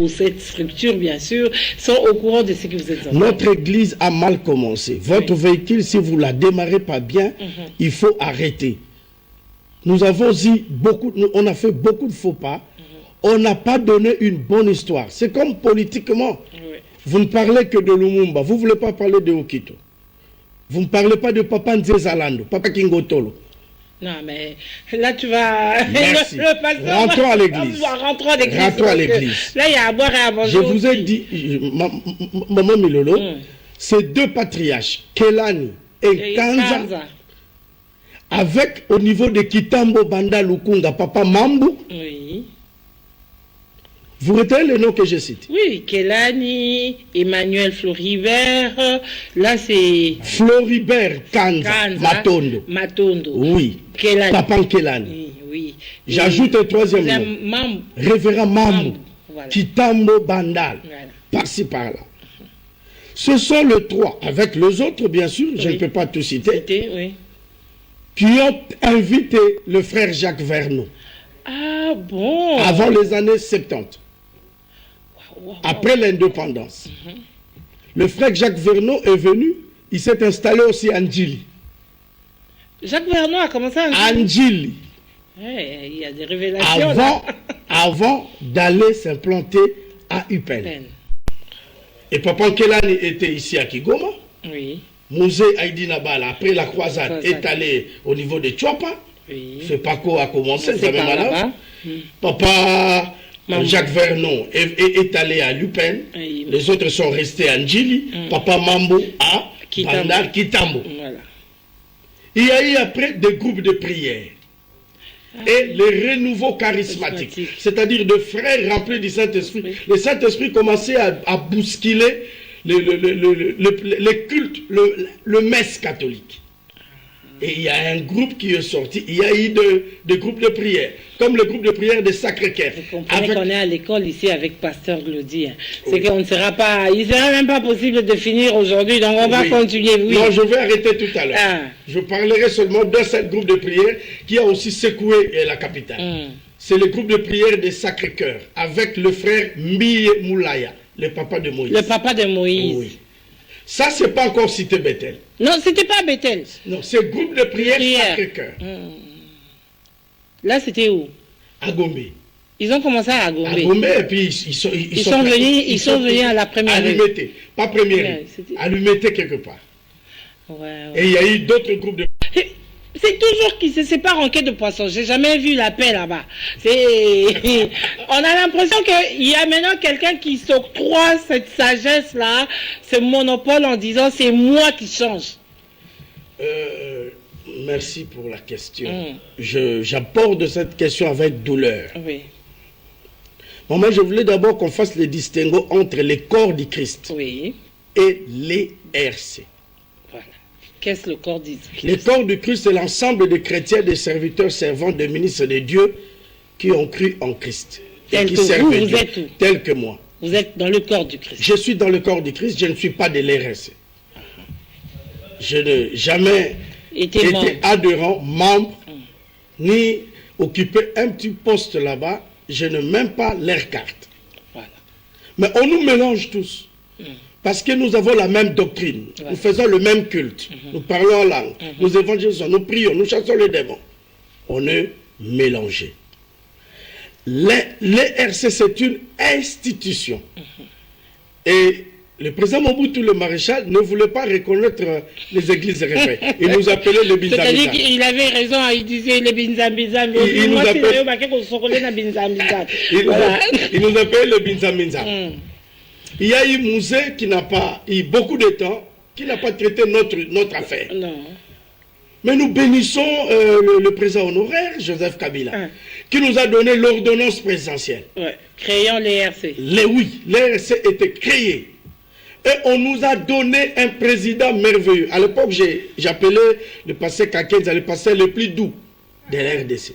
ou cette structure, bien sûr, sont au courant de ce que vous êtes en train. Notre église a mal commencé. Votre véhicule, si vous ne la démarrez pas bien, il faut arrêter. Nous avons dit beaucoup, on a fait beaucoup de faux pas. On n'a pas donné une bonne histoire. C'est comme politiquement. Vous ne parlez que de Lumumba. Vous ne voulez pas parler de Okito. Vous ne parlez pas de Papa Nzezalando, Papa Kingotolo. Non, mais là, tu vas... Merci. Rentrons à l'église. Rentrons à l'église. Là, il y a à boire et à manger. Je vous ai dit, Maman Milolo, ces deux patriarches, Kelani et Kanza, avec au niveau de Kitambo Banda Lukunga, Papa Mambu. Oui. Vous retenez les noms que je cite? Oui, Kelani, Emmanuel Floribert, là c'est... Floribert Kanza, Matondo. Matondo. Oui. Kelani. Papa Kelani. Oui, oui. J'ajoute un troisième nom. Révérend Mambu. Voilà. Kitambo Bandal. Voilà. Par-ci, par-là. Ce sont les trois, avec les autres bien sûr, je ne peux pas tout citer, oui, qui ont invité le frère Jacques Verneau. Ah bon? Avant les années 70. Après l'indépendance. Le frère Jacques Verneau est venu, il s'est installé aussi à Ndjili. Jacques Verneau a commencé à Ndjili. Il y a des révélations. Avant d'aller s'implanter à Upen. Et Papa Kelani était ici à Kigoma. Oui. Mouzé Aïdina Bala, après la croisade, est allé au niveau de Tchouapa. Oui. Ce Paco a commencé, ça même là. Papa Jacques Vernon est allé à Lupen. Oui. Les autres sont restés à Ndjili. Papa Mambo à Bandar Kitambo. Voilà. Il y a eu après des groupes de prière. Et les renouveaux charismatiques, c'est-à-dire de frères remplis du Saint-Esprit. Oui. Le Saint-Esprit commençait à bousculer le cultes, le messe catholique. Et il y a un groupe qui est sorti, il y a eu des groupes de prière, comme le groupe de prière de Sacré-Cœur. Vous comprenez qu'on est à l'école ici avec Pasteur Glody. C'est qu'on ne sera pas, il ne sera même pas possible de finir aujourd'hui, donc on va continuer. Oui. Non, je vais arrêter tout à l'heure. Je parlerai seulement d'un seul groupe de prière qui a aussi secoué la capitale. C'est le groupe de prière de Sacré-Cœur, avec le frère Mbiye Moulaya, le papa de Moïse. Le papa de Moïse. Oui. Ça, c'est pas encore cité Bethel. Non, c'était pas Bethel. Non, c'est groupe de prière Sacré-Cœur. Là, c'était où? À Gombe. Ils ont commencé à Gombe. À Gombe, et puis ils sont venus à la première. À Lumete, pas première. À Lumete quelque part. Et il y a eu d'autres groupes de... C'est toujours qui se séparent en quai de poisson. J'ai jamais vu la paix là-bas. On a l'impression qu'il y a maintenant quelqu'un qui s'octroie cette sagesse-là, ce monopole en disant c'est moi qui change. Merci pour la question. J'aborde cette question avec douleur. Oui. Bon, moi, je voulais d'abord qu'on fasse le distinguo entre les corps du Christ et les RC. Qu'est-ce le corps du Christ? Le corps du Christ, c'est l'ensemble des chrétiens, des serviteurs, servants, des ministres de Dieu qui ont cru en Christ. Tel que vous êtes où? Tel que moi. Vous êtes dans le corps du Christ. Je suis dans le corps du Christ, je ne suis pas de l'RSC. Je n'ai jamais été adhérent, membre, ni occupé un petit poste là-bas. Je n'ai même pas leur carte. Voilà. Mais on nous mélange tous. Parce que nous avons la même doctrine, nous faisons le même culte, nous parlons en langue, nous évangélisons, nous prions, nous chassons les démons. On est mélangés. L'ERC, c'est une institution. Et le président Mobutu, le maréchal, ne voulait pas reconnaître les églises réveillées. Il nous appelait le Binzambizam. C'est-à-dire qu'il avait raison, il disait le Binzambizam. Il nous appelait le Binzambizam. Il y a eu Mouzé qui n'a pas eu beaucoup de temps, qui n'a pas traité notre affaire. Non. Mais nous bénissons le président honoraire, Joseph Kabila, qui nous a donné l'ordonnance présidentielle. Créant l'ERC. Oui, l'ERC était créé. Et on nous a donné un président merveilleux. À l'époque, j'appelais le passé Kakenza le passé le plus doux de l'RDC.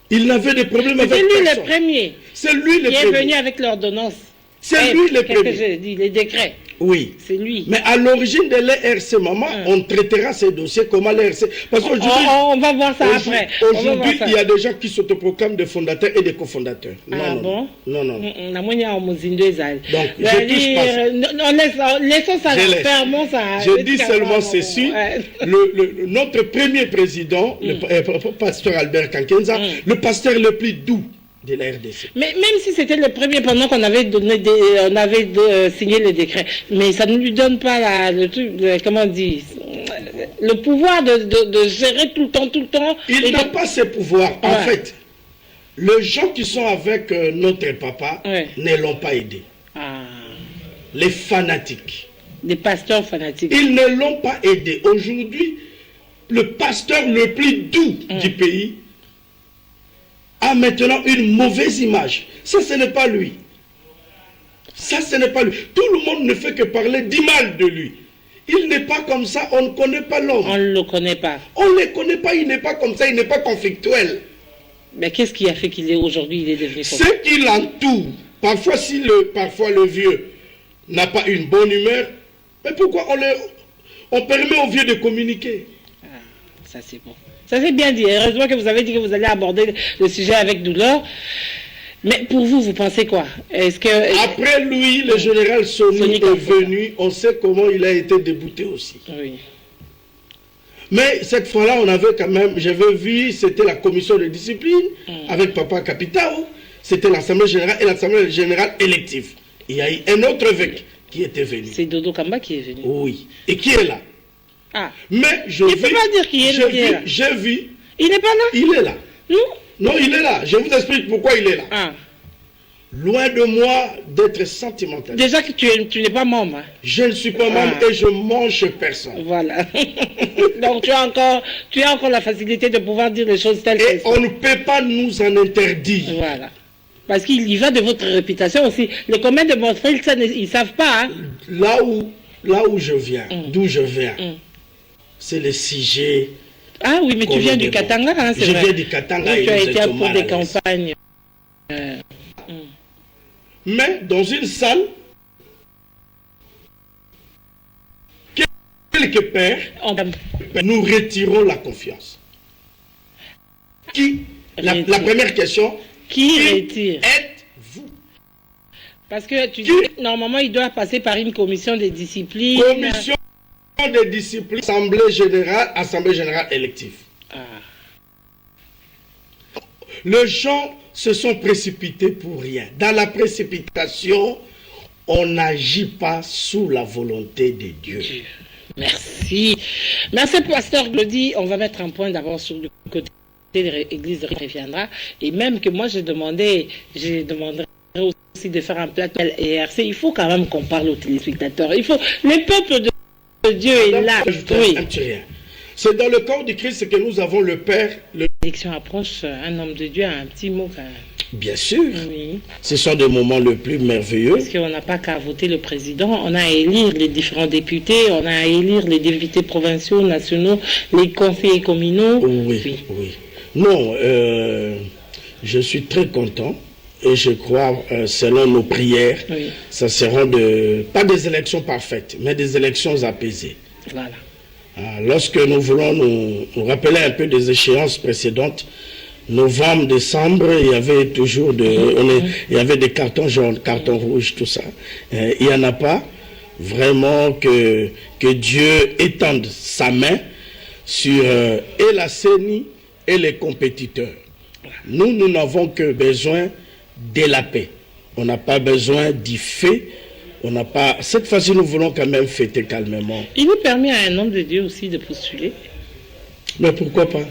Il n'avait de problème avec personne. C'est lui le premier. C'est lui le premier. Qui est venu avec l'ordonnance. C'est lui le premier. Qu'est-ce que j'ai dit? Les décrets. Oui. C'est lui. Mais à l'origine de l'ERC, maman, on traitera ces dossiers comment l'ERC. Parce qu'aujourd'hui, on va voir ça après. Aujourd'hui, il y a des gens qui s'autoproclament des fondateurs et des cofondateurs. Bon? Non. Donc, je touche pas. Laissons ça là. Ça. Je dis seulement ceci. Notre premier président, le pasteur Albert Kankenza, le pasteur le plus doux de la RDC. Mais même si c'était le premier pendant qu'on avait signé le décret, mais ça ne lui donne pas comment on dit, le pouvoir de gérer tout le temps. Il n'a pas ce pouvoir. En fait, les gens qui sont avec notre papa ne l'ont pas aidé. Les fanatiques. Les pasteurs fanatiques. Ils ne l'ont pas aidé. Aujourd'hui, le pasteur le plus doux du pays a maintenant une mauvaise image. Ça, ce n'est pas lui. Ça, ce n'est pas lui. Tout le monde ne fait que parler du mal de lui. Il n'est pas comme ça, on ne connaît pas l'homme. On ne le connaît pas. On ne le connaît pas, il n'est pas comme ça, il n'est pas conflictuel. Mais qu'est-ce qui a fait qu'il est aujourd'hui, il est devenu comme ça? Ce qui l'entoure, parfois le vieux n'a pas une bonne humeur, mais pourquoi on permet aux vieux de communiquer? Ça c'est bon. Ça c'est bien dit. Heureusement que vous avez dit que vous allez aborder le sujet avec douleur. Mais pour vous, vous pensez quoi? Est-ce que après lui, le général Sony est venu, on sait comment il a été débouté aussi. Oui. Mais cette fois-là, on avait quand même, j'avais vu, c'était la commission de discipline avec Papa Capitao, c'était l'Assemblée générale et l'Assemblée générale élective. Il y a eu un autre évêque qui était venu. C'est Dodo Kamba qui est venu. Oui. Et qui est là? Mais il ne peut pas dire qu'il est là. J'ai vu. Il n'est pas là? Il est là. Non, il est là. Je vous explique pourquoi il est là. Loin de moi d'être sentimental. Déjà que tu n'es pas membre. Je ne suis pas membre et je mange personne. Voilà. Donc tu as encore la facilité de pouvoir dire les choses telles qu'elles sont. Et on ne peut pas nous en interdire. Voilà. Parce qu'il y va de votre réputation aussi. Les communs de Montréal, ils ne savent pas. Là où je viens, d'où je viens, c'est le CIG. Ah oui, mais tu viens du Katanga, hein, c'est vrai. Je viens du Katanga. Oui, tu as été pour des campagnes. Mais dans une salle, quelque part, nous retirons la confiance. La première question, qui retire? Êtes-vous? Parce que tu dis, normalement, il doit passer par une commission de discipline. Commission de discipline, assemblée générale élective. Les gens se sont précipités pour rien. Dans la précipitation, on n'agit pas sous la volonté de Dieu. Merci. Merci, pasteur Glody. On va mettre un point d'abord sur le côté de l'église reviendra. Et même que moi, je demanderai aussi de faire un plateau ERC. Il faut quand même qu'on parle aux téléspectateurs. Il faut, le peuple de Dieu est là. Oui. C'est dans le corps du Christ que nous avons le Père. L'élection approche, un homme de Dieu a un petit mot quand même. Bien sûr. Oui. Ce sont des moments les plus merveilleux. Parce qu'on n'a pas qu'à voter le président, on a à élire les différents députés, on a à élire les députés provinciaux, nationaux, les conseillers communaux. Oui. Non, je suis très content. Et je crois, selon nos prières, ça sera pas des élections parfaites, mais des élections apaisées. Voilà. Lorsque nous voulons nous rappeler un peu des échéances précédentes, novembre, décembre, il y avait toujours il y avait des cartons jaunes, cartons rouges, tout ça. Il n'y en a pas. Vraiment que Dieu étende sa main sur et la CENI et les compétiteurs. Nous n'avons que besoin de la paix. On n'a pas besoin du fait. Cette fois-ci, nous voulons quand même fêter calmement. Il nous permet à un homme de Dieu aussi de postuler. Mais pourquoi pas?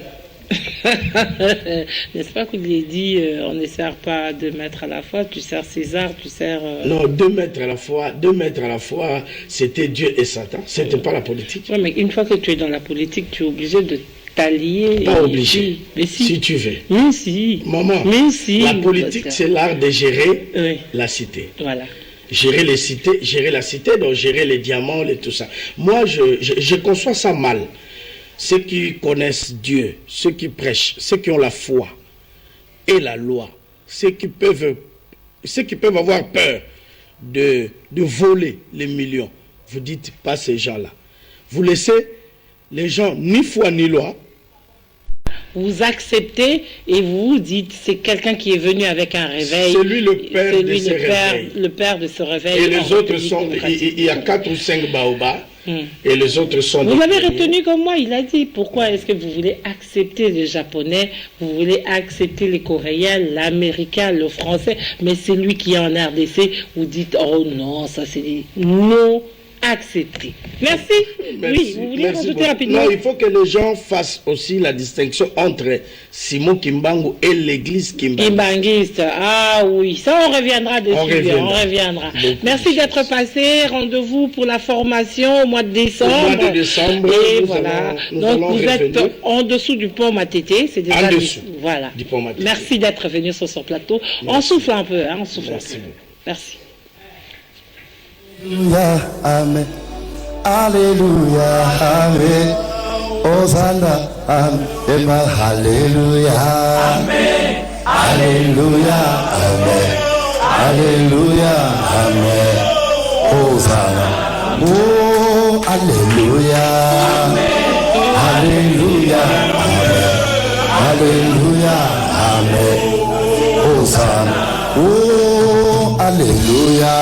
N'est-ce pas qu'il est dit, on ne sert pas 2 mètres à la fois, tu sers César, tu sers... Non, 2 mètres à la fois, c'était Dieu et Satan, c'était pas la politique. Oui, mais une fois que tu es dans la politique, tu es obligé de t'allier. Pas obligé, mais si tu veux. Mais si. Maman, mais si, la politique, c'est l'art de gérer la cité. Voilà. Gérer la cité, donc gérer les diamants et tout ça. Moi, je conçois ça mal. Ceux qui connaissent Dieu, ceux qui prêchent, ceux qui ont la foi et la loi, ceux qui peuvent avoir peur de voler les millions, vous dites pas ces gens-là. Vous laissez les gens ni foi ni loi. Vous acceptez et vous dites, c'est quelqu'un qui est venu avec un réveil. C'est lui le père de ce réveil. Le père de ce réveil. Et les autres sont, il y a 4 ou 5 baobabs. Et les autres sont... Vous l'avez retenu comme moi, il a dit. Pourquoi est-ce que vous voulez accepter les Japonais, vous voulez accepter les Coréens, l'Américain, le Français, mais c'est lui qui est en RDC, vous dites, oh non, ça c'est des non acceptés. Merci. Oui, vous voulez rajouter rapidement? Non, il faut que les gens fassent aussi la distinction entre Simon Kimbangu et l'église Kimbanguiste. Ah oui, ça on reviendra dessus. On reviendra. Merci d'être passé. Rendez-vous pour la formation au mois de décembre. Au mois de décembre. Et voilà. Donc vous êtes en dessous du pont Matété. C'est déjà en dessous. Voilà. Du pont Matété. Merci d'être venu sur ce plateau. Merci. On souffle un peu. Hein, on souffle Merci. un peu. Merci. Amen. Alléluia, Amen. Hosanna, Amen. Alléluia, Amen. Alléluia, Amen. Alléluia, Amen. Hosanna, oh, Alléluia, Amen. Alléluia, Amen. Alléluia, Amen. Hosanna, oh, Alléluia,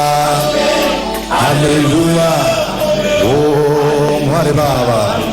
Amen. Alléluia, oh, Baba.